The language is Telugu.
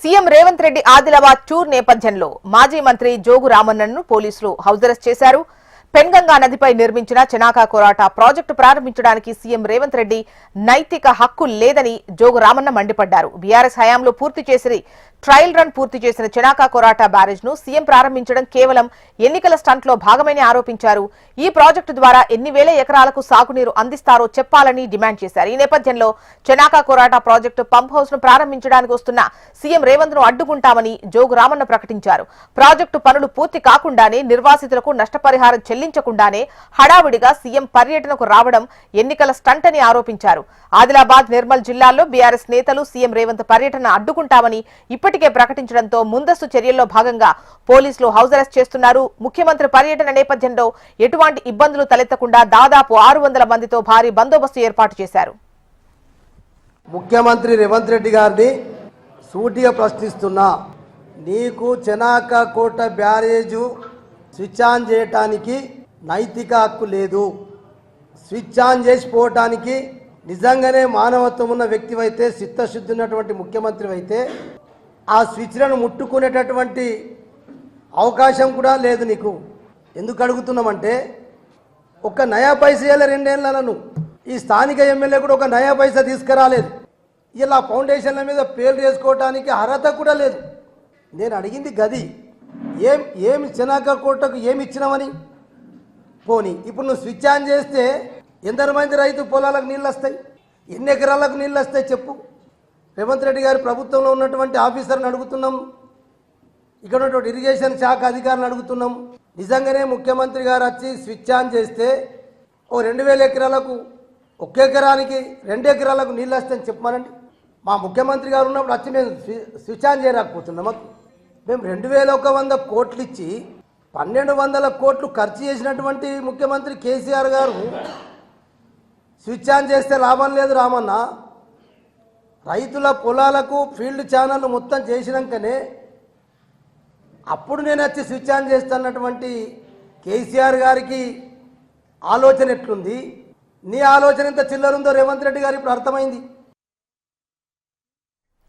సీఎం రేవంత్ రెడ్డి ఆదిలాబాద్ టూర్ నేపథ్యంలో మాజీ మంత్రి జోగు రామన్నను పోలీసులు హౌస్ అరెస్ట్ చేశారు. పెన్గంగా నదిపై నిర్మించిన చెనాకా కొరాట ప్రాజెక్టు ప్రారంభించడానికి సీఎం రేవంత్ రెడ్డి నైతిక హక్కు లేదని జోగు రామన్న మండిపడ్డారు. బీఆర్ఎస్ హయాంలో పూర్తి చేసి ట్రయల్ రన్ పూర్తి చేసిన చెనాకా కొరాట బ్యారేజ్ ను సీఎం ప్రారంభించడం కేవలం ఎన్నికల స్టంట్ లో భాగమని ఆరోపించారు. ఈ ప్రాజెక్టు ద్వారా ఎన్ని వేల ఎకరాలకు సాగునీరు అందిస్తారో చెప్పాలని డిమాండ్ చేశారు. ఈ నేపథ్యంలో Chanaka Korata project pump house ను ప్రారంభించడానికి వస్తున్న సీఎం రేవంత్ ను అడ్డుకుంటామని జోగు రామన్న ప్రకటించారు. ప్రాజెక్టు పనులు పూర్తి కాకుండానే నిర్వాసితులకు నష్టపరిహారం చెల్లించకుండానే హడావిడిగా సీఎం పర్యటనకు రావడం ఎన్నికల స్టంట్ అని ఆరోపించారు. ఆదిలాబాద్, నిర్మల్ జిల్లాల్లో బీఆర్ఎస్ నేతలు సీఎం రేవంత్ పర్యటన అడ్డుకుంటామని ఇప్పటికే ప్రకటించడంతో ముందస్తు చర్యల్లో భాగంగా పోలీసులు హౌస్ అరెస్ట్ చేస్తున్నారు. ముఖ్యమంత్రి పర్యటన నేపథ్యంలో ఎటువంటి ఇబ్బందులు తలెత్తకుండా దాదాపు 600 మందితో భారీ బందోబస్తు ఏర్పాటు చేశారు. ముఖ్యమంత్రి రేవంత్ రెడ్డి గారిని సూటిగా ప్రశ్నిస్తున్నా, నీకు చెనాకా కోట బ్యారేజు స్విచ్ ఆన్ చేయటానికి నైతిక హక్కు లేదు. స్విచ్ ఆన్ చేసిపోవటానికి నిజంగానే మానవత్వం ఉన్న వ్యక్తివైతే, చిత్తశుద్ధి ఉన్నటువంటి ముఖ్యమంత్రి అయితే ఆ స్విచ్లను ముట్టుకునేటటువంటి అవకాశం కూడా లేదు నీకు. ఎందుకు అడుగుతున్నామంటే, ఒక నయా పైసా 2 ఏళ్లను ఈ స్థానిక ఎమ్మెల్యే కూడా ఒక నయా పైసా తీసుకురాలేదు. ఇలా ఫౌండేషన్ల మీద పేర్లు చేసుకోవటానికి అర్హత కూడా లేదు. నేను అడిగింది గది, ఏమి చెనాకా కోటకు ఏమి ఇచ్చినామని. పోనీ ఇప్పుడు నువ్వు స్విచ్ ఆన్ చేస్తే ఎంతమంది రైతు పొలాలకు నీళ్ళు వస్తాయి, ఎన్ని ఎకరాలకు నీళ్ళు వస్తాయి చెప్పు. రేవంత్ రెడ్డి గారి ప్రభుత్వంలో ఉన్నటువంటి ఆఫీసర్ని అడుగుతున్నాం, ఇక్కడ ఉన్నటువంటి ఇరిగేషన్ శాఖ అధికారులను అడుగుతున్నాం. నిజంగానే ముఖ్యమంత్రి గారు వచ్చి స్విచ్ ఆన్ చేస్తే ఓ 2000 ఎకరాలకు, 1 ఎకరానికి 2 ఎకరాలకు నీళ్ళు వస్తాయని చెప్పమనండి. మా ముఖ్యమంత్రి గారు ఉన్నప్పుడు వచ్చి మేము స్విచ్ ఆన్ చేయలేకపోతున్నాం. మేము 2100 కోట్లు ఇచ్చి 1200 కోట్లు ఖర్చు చేసినటువంటి ముఖ్యమంత్రి కేసీఆర్ గారు స్విచ్ ఆన్ చేస్తే లాభం లేదు రామన్న. రైతుల పొలాలకు ఫీల్డ్ ఛానల్ మొత్తం చేసినాకనే అప్పుడు నేను వచ్చి స్విచ్ ఆన్ చేస్తున్నటువంటి కేసీఆర్ గారికి ఆలోచన ఎట్లుంది, నీ ఆలోచన ఎంత చిల్లరుందో రేవంత్ రెడ్డి గారు ఇప్పుడు అర్థమైంది.